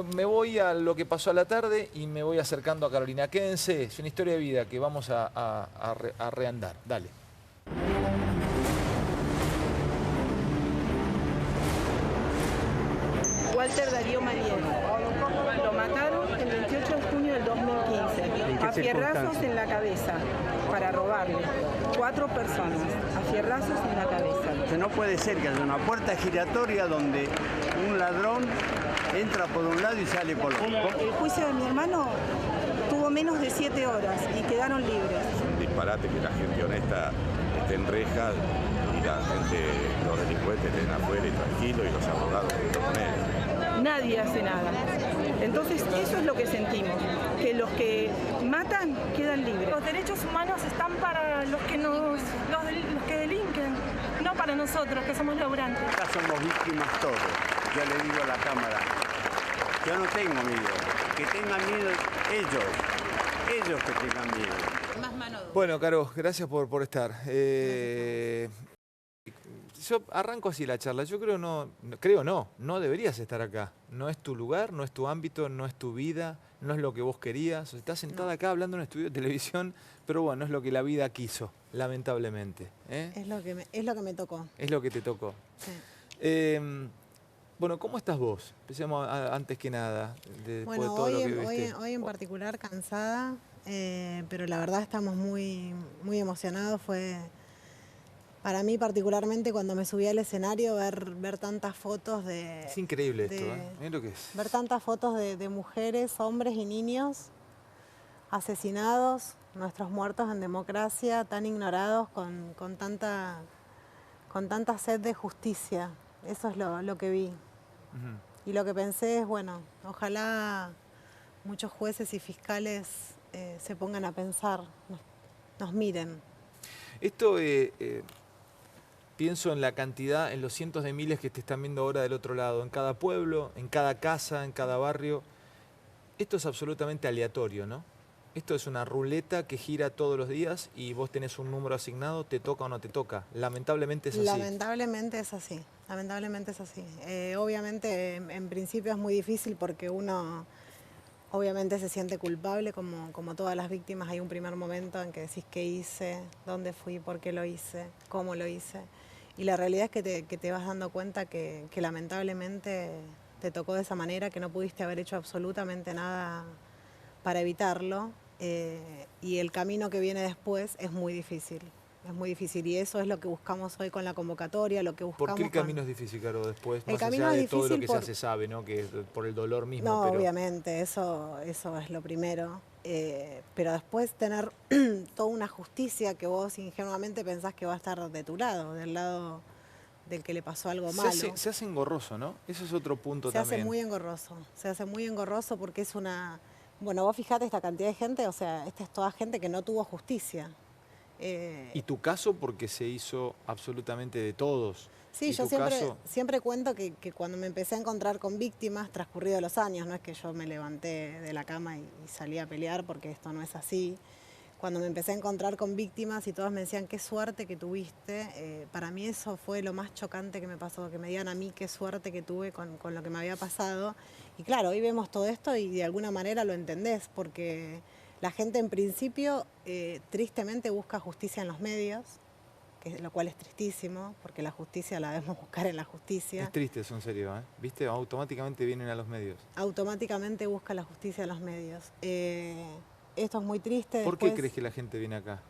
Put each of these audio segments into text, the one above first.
me voy a lo que pasó a la tarde y me voy acercando a Carolina. Quédense, es una historia de vida que vamos a reandar. Dale. Walter Darío Mariel. Lo mataron el 28 de junio del 2015, a fierrazos en la cabeza, para robarle. 4 personas, a fierrazos en la cabeza. No puede ser que haya una puerta giratoria donde un ladrón entra por un lado y sale por otro. El juicio de mi hermano tuvo menos de 7 horas y quedaron libres. Es un disparate que la gente honesta esté en rejas y la gente, los delincuentes estén afuera y tranquilos y los abogados con él. Nadie hace nada. Entonces eso es lo que sentimos, que los que matan quedan libres. Los derechos humanos están para los que los que delinquen, no para nosotros que somos laburantes. Acá somos víctimas todos. Yo le digo a la cámara, yo no tengo miedo, que tengan miedo ellos que tengan miedo. Bueno, Caro, gracias por estar. Yo arranco así la charla. Yo no deberías estar acá. No es tu lugar, no es tu ámbito, no es tu vida, no es lo que vos querías. Estás sentada acá hablando en un estudio de televisión, pero bueno, es lo que la vida quiso, lamentablemente. Es lo que me tocó. Es lo que te tocó. Sí. Bueno, ¿cómo estás vos? Empecemos antes que nada, después de todo lo que viviste. Hoy en particular cansada, pero la verdad estamos muy emocionados. Fue para mí particularmente cuando me subí al escenario ver tantas fotos de... Es increíble esto, ¿eh? Mirá lo que es. Ver tantas fotos de mujeres, hombres y niños asesinados, nuestros muertos en democracia, tan ignorados con tanta sed de justicia. Eso es lo que vi. Y lo que pensé es, bueno, ojalá muchos jueces y fiscales se pongan a pensar, nos miren. Esto, pienso en la cantidad, en los cientos de miles que te están viendo ahora del otro lado, en cada pueblo, en cada casa, en cada barrio. Esto es absolutamente aleatorio, ¿no? Esto es una ruleta que gira todos los días y vos tenés un número asignado, te toca o no te toca. Lamentablemente es así. Lamentablemente es así. Lamentablemente es así. Obviamente, en principio es muy difícil porque uno obviamente se siente culpable, como todas las víctimas. Hay un primer momento en que decís qué hice, dónde fui, por qué lo hice, cómo lo hice. Y la realidad es que te vas dando cuenta que lamentablemente te tocó de esa manera, que no pudiste haber hecho absolutamente nada para evitarlo. Y el camino que viene después es muy difícil. Es muy difícil y eso es lo que buscamos hoy con la convocatoria, lo que buscamos. ¿Por qué el camino es difícil, Caro, después? El Más camino allá es de todo lo que difícil ya se sabe, ¿no? Que es por el dolor mismo. No, pero... obviamente, eso es lo primero. Pero después tener toda una justicia que vos ingenuamente pensás que va a estar de tu lado, del lado del que le pasó algo malo. Se hace engorroso, ¿no? Eso es otro punto también. Se hace muy engorroso porque es una... Bueno, vos fijate esta cantidad de gente, o sea, esta es toda gente que no tuvo justicia. ¿Y tu caso? Porque se hizo absolutamente de todos. Sí, yo siempre cuento que cuando me empecé a encontrar con víctimas, transcurridos los años, no es que yo me levanté de la cama y salí a pelear, porque esto no es así. Cuando me empecé a encontrar con víctimas y todas me decían qué suerte que tuviste, para mí eso fue lo más chocante que me pasó, que me digan a mí qué suerte que tuve con lo que me había pasado. Y claro, hoy vemos todo esto y de alguna manera lo entendés, porque la gente en principio tristemente busca justicia en los medios, lo cual es tristísimo, porque la justicia la debemos buscar en la justicia. Es triste eso, en serio, ¿eh? ¿Viste? Automáticamente vienen a los medios. Automáticamente busca la justicia en los medios. Esto es muy triste. ¿Por qué crees que la gente viene acá?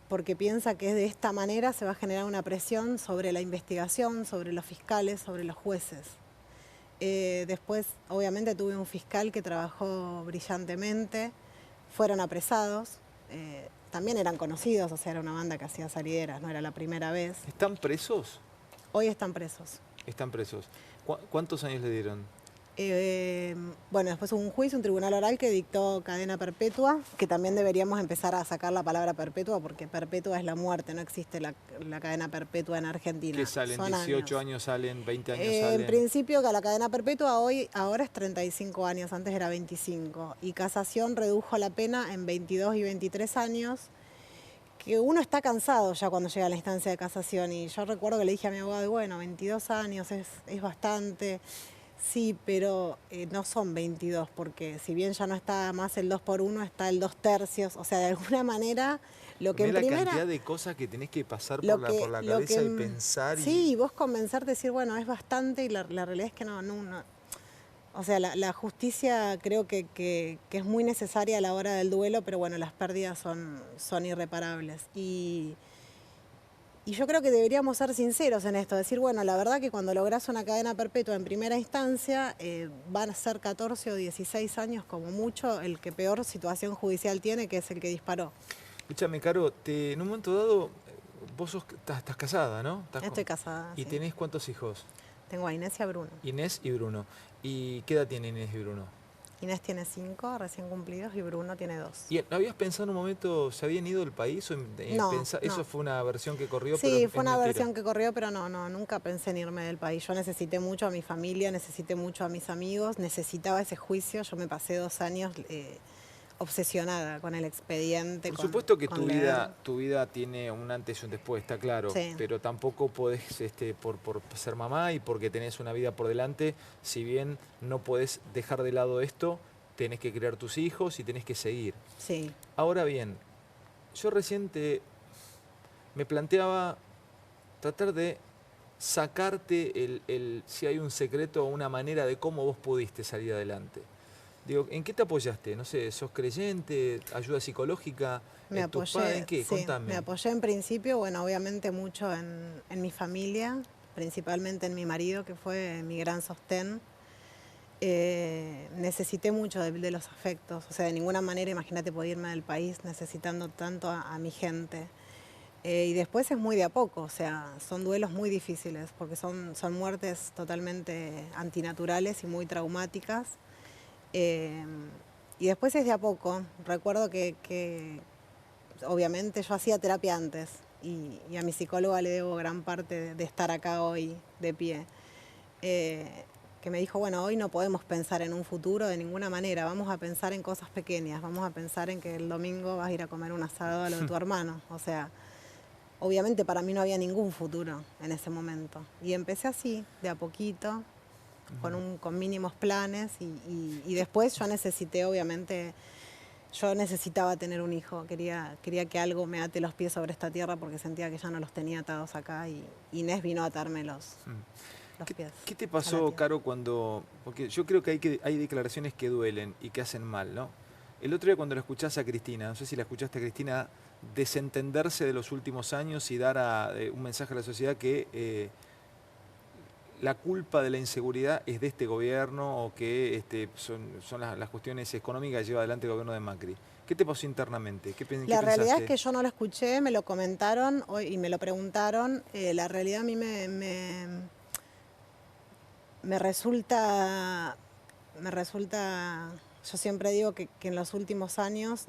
Porque piensa que de esta manera se va a generar una presión sobre la investigación, sobre los fiscales, sobre los jueces. Después, obviamente, tuve un fiscal que trabajó brillantemente, fueron apresados, también eran conocidos, o sea, era una banda que hacía salideras, no era la primera vez. ¿Están presos? Hoy están presos. Están presos. ¿Cuántos años le dieron? Bueno, después hubo un juicio, un tribunal oral que dictó cadena perpetua, que también deberíamos empezar a sacar la palabra perpetua, porque perpetua es la muerte, no existe la cadena perpetua en Argentina. ¿Qué salen? Son 18 años salen, 20 años salen. En principio que la cadena perpetua ahora es 35 años, antes era 25, y casación redujo la pena en 22 y 23 años, que uno está cansado ya cuando llega a la instancia de casación, y yo recuerdo que le dije a mi abogado, bueno, 22 años es bastante. Sí, pero no son 22, porque si bien ya no está más el 2x1, está el 2/3. O sea, de alguna manera, lo que en la primera... cantidad de cosas que tenés que pasar por la cabeza y pensar. Sí, y vos convencerte, decir, bueno, es bastante, y la realidad es que no. O sea, la justicia creo que es muy necesaria a la hora del duelo, pero bueno, las pérdidas son irreparables. Y yo creo que deberíamos ser sinceros en esto, decir, bueno, la verdad que cuando lográs una cadena perpetua en primera instancia, van a ser 14 o 16 años como mucho el que peor situación judicial tiene, que es el que disparó. Escúchame, Caro, en un momento dado, vos estás casada, ¿no? Estoy casada. ¿Y sí. tenés cuántos hijos? Tengo a Inés y a Bruno. Inés y Bruno. ¿Y qué edad tienen Inés y Bruno? Inés tiene 5 recién cumplidos y Bruno tiene 2. ¿Y habías pensado en un momento, se habían ido del país? No. Eso fue una versión que corrió, Sí, pero fue una versión que corrió, pero no, nunca pensé en irme del país. Yo necesité mucho a mi familia, necesité mucho a mis amigos, necesitaba ese juicio. Yo me pasé 2 años obsesionada con el expediente. Por supuesto que tu vida tiene un antes y un después, está claro, sí. Pero tampoco podés, por ser mamá y porque tenés una vida por delante, si bien no podés dejar de lado esto, tenés que criar tus hijos y tenés que seguir. Sí. Ahora bien, yo recién me planteaba tratar de sacarte si hay un secreto o una manera de cómo vos pudiste salir adelante. Digo, ¿en qué te apoyaste? No sé, ¿sos creyente? ¿Ayuda psicológica? Me apoyé, ¿En qué? sí, Contame. me apoyé en principio, bueno, obviamente mucho en mi familia, principalmente en mi marido, que fue mi gran sostén. Necesité mucho de los afectos, o sea, de ninguna manera, imagínate, poder irme del país necesitando tanto a mi gente. Y después es muy de a poco, o sea, son duelos muy difíciles, porque son muertes totalmente antinaturales y muy traumáticas. Y después es de a poco. Recuerdo que obviamente yo hacía terapia antes y a mi psicóloga le debo gran parte de estar acá hoy de pie. Que me dijo, bueno, hoy no podemos pensar en un futuro de ninguna manera, vamos a pensar en cosas pequeñas, vamos a pensar en que el domingo vas a ir a comer un asado a lo de tu hermano. O sea, obviamente para mí no había ningún futuro en ese momento. Y empecé así, de a poquito, con mínimos planes y después yo necesité, obviamente, yo necesitaba tener un hijo, quería que algo me ate los pies sobre esta tierra porque sentía que ya no los tenía atados acá y Inés vino a atarme los pies. ¿Qué te pasó, Caro, porque yo creo que hay declaraciones que duelen y que hacen mal, ¿no? El otro día cuando la escuchás a Cristina, no sé si la escuchaste a Cristina, desentenderse de los últimos años y dar un mensaje a la sociedad que la culpa de la inseguridad es de este gobierno o que son las cuestiones económicas que lleva adelante el gobierno de Macri. ¿Qué te pasó internamente? La realidad es que yo no lo escuché, me lo comentaron y me lo preguntaron. La realidad a mí me resulta, yo siempre digo que en los últimos años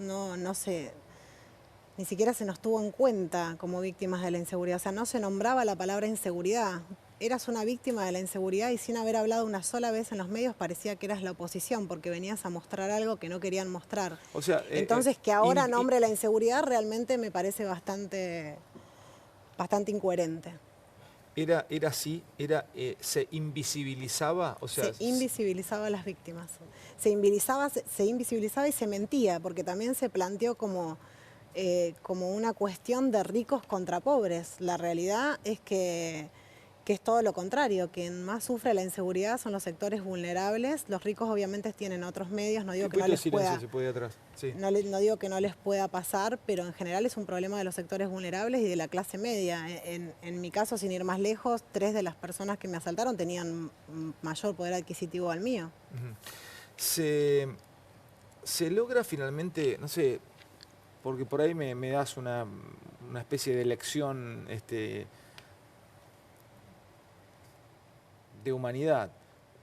ni siquiera se nos tuvo en cuenta como víctimas de la inseguridad. O sea, no se nombraba la palabra inseguridad. Eras una víctima de la inseguridad y sin haber hablado una sola vez en los medios parecía que eras la oposición porque venías a mostrar algo que no querían mostrar. O sea, entonces que ahora nombre la inseguridad realmente me parece bastante incoherente. ¿Era así? ¿Se invisibilizaba? O sea, se invisibilizaba a las víctimas. Se invisibilizaba y se mentía porque también se planteó como una cuestión de ricos contra pobres. La realidad es que es todo lo contrario. Quien más sufre la inseguridad son los sectores vulnerables. Los ricos obviamente tienen otros medios, no digo que no les pueda, sí. no digo que no les pueda pasar, pero en general es un problema de los sectores vulnerables y de la clase media. En mi caso, sin ir más lejos, 3 de las personas que me asaltaron tenían mayor poder adquisitivo al mío. Se logra finalmente, no sé, porque por ahí me das una especie de lección de humanidad,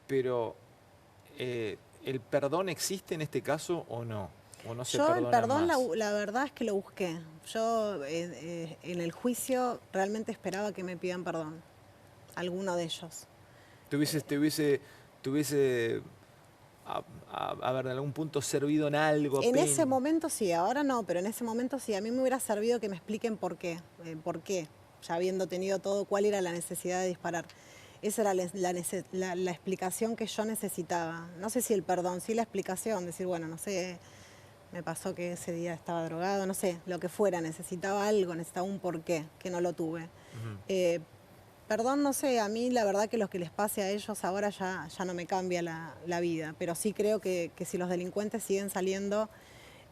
pero ¿el perdón existe en este caso o no? ¿O no se perdona el perdón, más? la verdad es que lo busqué. Yo en el juicio realmente esperaba que me pidan perdón, alguno de ellos. ¿Te hubiese a ver, en algún punto servido en algo? En ese momento sí, ahora no, pero en ese momento sí. A mí me hubiera servido que me expliquen por qué, ya habiendo tenido todo, cuál era la necesidad de disparar. esa era la explicación que yo necesitaba. No sé si el perdón, sí la explicación, decir, bueno, no sé, me pasó que ese día estaba drogado, no sé, lo que fuera, necesitaba algo, necesitaba un porqué, que no lo tuve. Perdón, no sé, a mí la verdad que lo que les pase a ellos ahora ya no me cambia la vida, pero sí creo que si los delincuentes siguen saliendo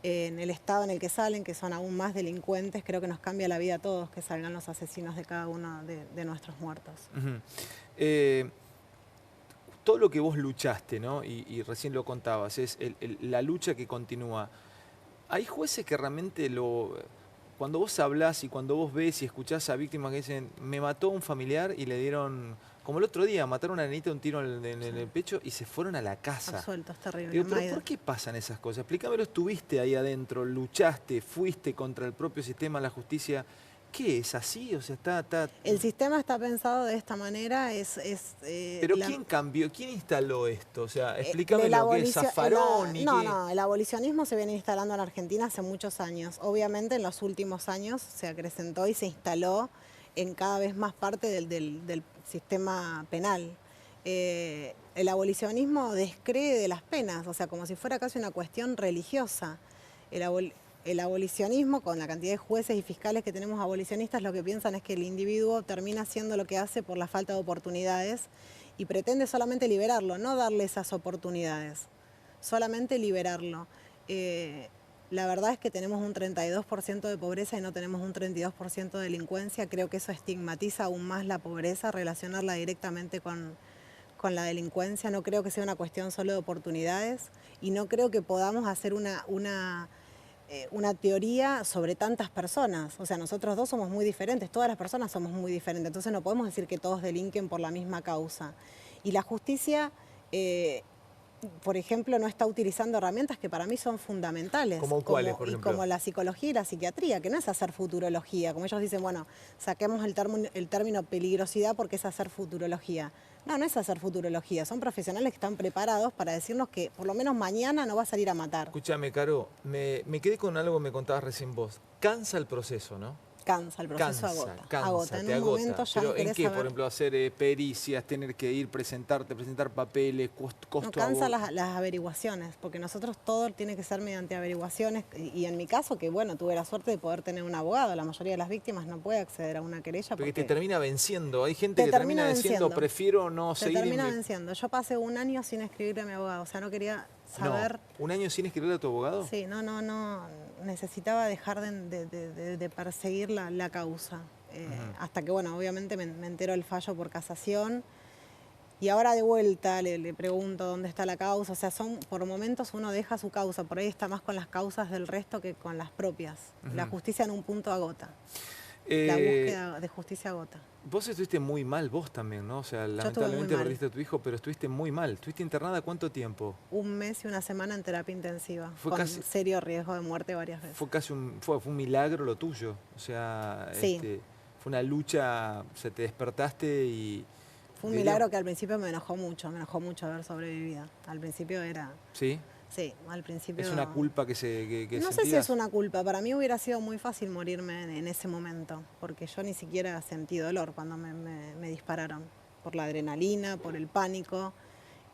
en el estado en el que salen, que son aún más delincuentes, creo que nos cambia la vida a todos que salgan los asesinos de cada uno de nuestros muertos. Todo lo que vos luchaste, ¿no? Y recién lo contabas, es la lucha que continúa. Hay jueces que realmente cuando vos hablás y cuando vos ves y escuchás a víctimas que dicen, me mató un familiar y le dieron, como el otro día, mataron a una nenita un tiro en el pecho y se fueron a la casa. Absuelto, es terrible. Digo, pero ¿por qué pasan esas cosas? Explícamelo, estuviste ahí adentro, luchaste, fuiste contra el propio sistema de la justicia. ¿Qué es así? O sea, El sistema está pensado de esta manera. Pero ¿quién cambió? ¿Quién instaló esto? O sea, explícame lo que es Zaffarón y No, el abolicionismo se viene instalando en Argentina hace muchos años. Obviamente en los últimos años se acrecentó y se instaló en cada vez más parte del sistema penal. El abolicionismo descree de las penas, o sea, como si fuera casi una cuestión religiosa. El abolicionismo, con la cantidad de jueces y fiscales que tenemos abolicionistas, lo que piensan es que el individuo termina haciendo lo que hace por la falta de oportunidades y pretende solamente liberarlo, no darle esas oportunidades, solamente liberarlo. La verdad es que tenemos un 32% de pobreza y no tenemos un 32% de delincuencia. Creo que eso estigmatiza aún más la pobreza, relacionarla directamente con la delincuencia. No creo que sea una cuestión solo de oportunidades y no creo que podamos hacer una teoría sobre tantas personas. O sea, nosotros dos somos muy diferentes, todas las personas somos muy diferentes, entonces no podemos decir que todos delinquen por la misma causa. Y la justicia, por ejemplo, no está utilizando herramientas que para mí son fundamentales. ¿Como cuáles, por ejemplo? Como la psicología y la psiquiatría, que no es hacer futurología. Como ellos dicen, bueno, saquemos el término peligrosidad porque es hacer futurología. No, no es hacer futurología, son profesionales que están preparados para decirnos que por lo menos mañana no va a salir a matar. Escúchame, Caro, me quedé con algo que me contabas recién vos. Cansa el proceso, ¿no? Cansa, el proceso agota. En un momento ya ¿Pero no querés en qué? saber. Por ejemplo, hacer pericias, tener que ir, presentar papeles, costo No, cansa las averiguaciones, porque nosotros todo tiene que ser mediante averiguaciones. Y en mi caso, que bueno, tuve la suerte de poder tener un abogado. La mayoría de las víctimas no puede acceder a una querella. Porque te termina venciendo. Hay gente que termina diciendo, prefiero no seguir. Te termina venciendo. Yo pasé un año sin escribirle a mi abogado. O sea, no quería saber. No. ¿Un año sin escribirle a tu abogado? Sí, no. Necesitaba dejar de perseguir la causa. Hasta que, bueno, obviamente me enteró el fallo por casación. Y ahora de vuelta le pregunto dónde está la causa. O sea, por momentos uno deja su causa. Por ahí está más con las causas del resto que con las propias. La justicia en un punto agota. La búsqueda de justicia agota. Vos estuviste muy mal, vos también, ¿no? O sea, lamentablemente perdiste a tu hijo, pero estuviste muy mal. ¿Estuviste internada cuánto tiempo? Un mes y una semana en terapia intensiva, con serio riesgo de muerte varias veces. Fue un milagro lo tuyo. O sea, sí. Fue una lucha, o sea, te despertaste y... Fue un milagro que al principio me enojó mucho haber sobrevivido. Al principio era... ¿Sí? Sí, al principio... ¿Es una culpa que No sé si es una culpa, para mí hubiera sido muy fácil morirme en ese momento, porque yo ni siquiera sentí dolor cuando me dispararon, por la adrenalina, por el pánico,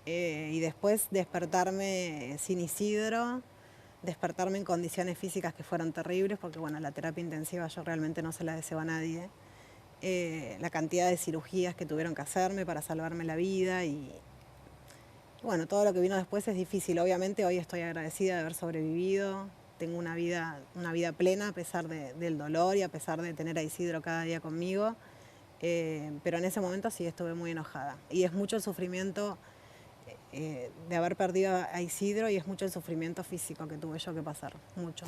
y después despertarme sin Isidro, despertarme en condiciones físicas que fueron terribles, porque bueno, la terapia intensiva yo realmente no se la deseo a nadie, la cantidad de cirugías que tuvieron que hacerme para salvarme la vida y bueno, todo lo que vino después es difícil. Obviamente hoy estoy agradecida de haber sobrevivido, tengo una vida plena a pesar del dolor y a pesar de tener a Isidro cada día conmigo, pero en ese momento sí estuve muy enojada. Y es mucho el sufrimiento de haber perdido a Isidro y es mucho el sufrimiento físico que tuve yo que pasar, mucho.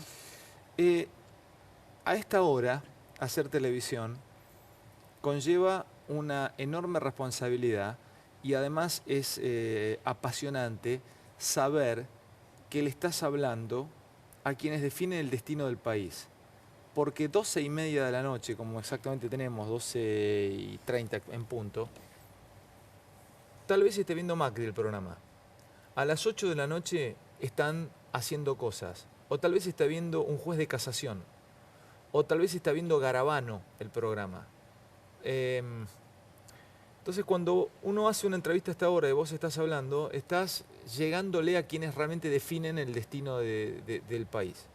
A esta hora, hacer televisión conlleva una enorme responsabilidad. Y además es apasionante saber que le estás hablando a quienes definen el destino del país. Porque 12:30 de la noche, como exactamente tenemos, 12:30 en punto, tal vez esté viendo Macri el programa. A las 8 de la noche están haciendo cosas. O tal vez está viendo un juez de casación. O tal vez está viendo Garabano el programa. Entonces, cuando uno hace una entrevista a esta hora y vos estás hablando, estás llegándole a quienes realmente definen el destino del país.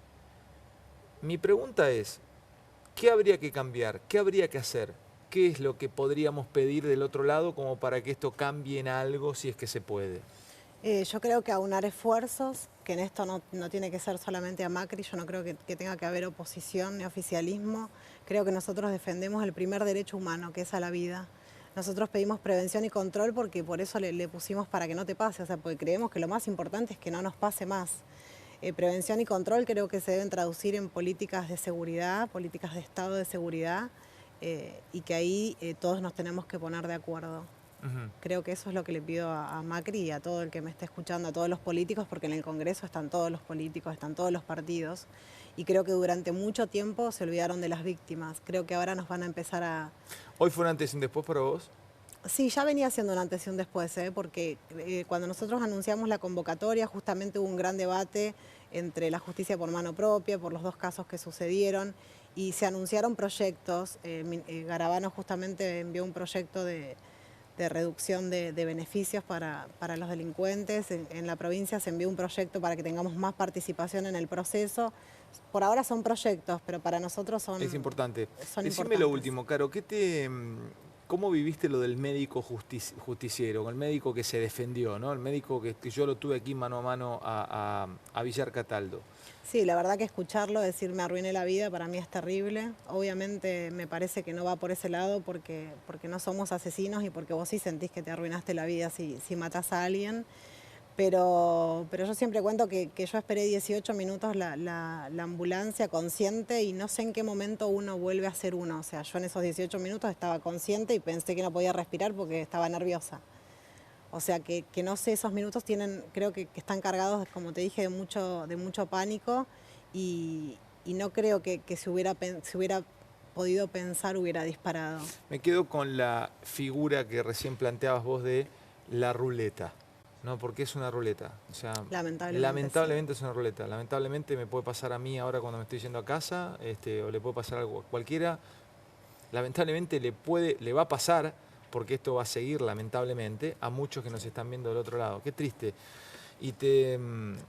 Mi pregunta es, ¿qué habría que cambiar? ¿Qué habría que hacer? ¿Qué es lo que podríamos pedir del otro lado como para que esto cambie en algo si es que se puede? Yo creo que aunar esfuerzos, que en esto no tiene que ser solamente a Macri, yo no creo que tenga que haber oposición ni oficialismo. Creo que nosotros defendemos el primer derecho humano, que es a la vida. Nosotros pedimos prevención y control porque por eso le pusimos para que no te pase, o sea, porque creemos que lo más importante es que no nos pase más. Prevención y control creo que se deben traducir en políticas de seguridad, políticas de estado de seguridad, y que ahí todos nos tenemos que poner de acuerdo. Creo que eso es lo que le pido a Macri y a todo el que me esté escuchando, a todos los políticos, porque en el Congreso están todos los políticos, están todos los partidos, y creo que durante mucho tiempo se olvidaron de las víctimas. Creo que ahora nos van a empezar a... ¿Hoy fue un antes y un después para vos? Sí, ya venía siendo un antes y un después, porque cuando nosotros anunciamos la convocatoria justamente hubo un gran debate entre la justicia por mano propia, por los dos casos que sucedieron, y se anunciaron proyectos. Garabano justamente envió un proyecto de reducción de beneficios para los delincuentes. En la provincia se envió un proyecto para que tengamos más participación en el proceso. Por ahora son proyectos, pero para nosotros son... Es importante. Son Decime importantes. lo último, Caro, ¿cómo viviste lo del médico justiciero, el médico que se defendió, ¿no? El médico que yo lo tuve aquí mano a mano a Villar Cataldo? Sí, la verdad que escucharlo, decir me arruiné la vida, para mí es terrible. Obviamente me parece que no va por ese lado porque no somos asesinos y porque vos sí sentís que te arruinaste la vida si matás a alguien. Pero yo siempre cuento que yo esperé 18 minutos la ambulancia consciente y no sé en qué momento uno vuelve a ser uno. O sea, yo en esos 18 minutos estaba consciente y pensé que no podía respirar porque estaba nerviosa. O sea, que no sé, esos minutos creo que están cargados, como te dije, de mucho pánico y no creo que si hubiera podido pensar hubiera disparado. Me quedo con la figura que recién planteabas vos de la ruleta. No, porque es una ruleta. O sea, lamentablemente sí. Es una ruleta. Lamentablemente me puede pasar a mí ahora cuando me estoy yendo a casa, o le puede pasar algo a cualquiera. Lamentablemente le va a pasar, porque esto va a seguir lamentablemente, a muchos que nos están viendo del otro lado. Qué triste.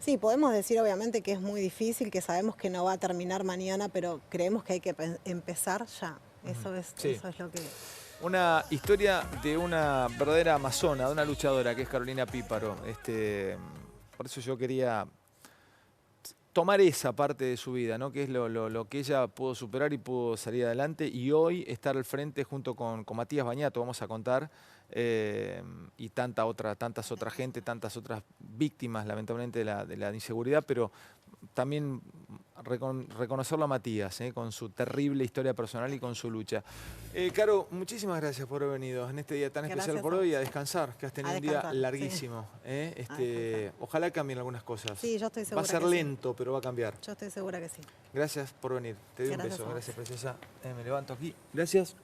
Sí, podemos decir obviamente que es muy difícil, que sabemos que no va a terminar mañana, pero creemos que hay que empezar ya. Eso es lo que... Una historia de una verdadera amazona, de una luchadora que es Carolina Píparo. Por eso yo quería tomar esa parte de su vida, ¿no? Que es lo que ella pudo superar y pudo salir adelante. Y hoy estar al frente junto con Matías Bañato, vamos a contar, y tantas otras gente, tantas otras víctimas, lamentablemente, de la inseguridad, pero también reconocerlo a Matías, con su terrible historia personal y con su lucha. Caro, muchísimas gracias por haber venido en este día tan especial por hoy, a descansar, que has tenido un día larguísimo. Sí. Ojalá cambien algunas cosas. Sí, yo estoy segura. Va a ser lento, pero va a cambiar. Yo estoy segura que sí. Gracias por venir. Te doy un beso. Gracias, preciosa. Me levanto aquí. Gracias.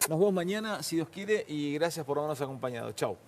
Nos vemos mañana, si Dios quiere, y gracias por habernos acompañado. Chau.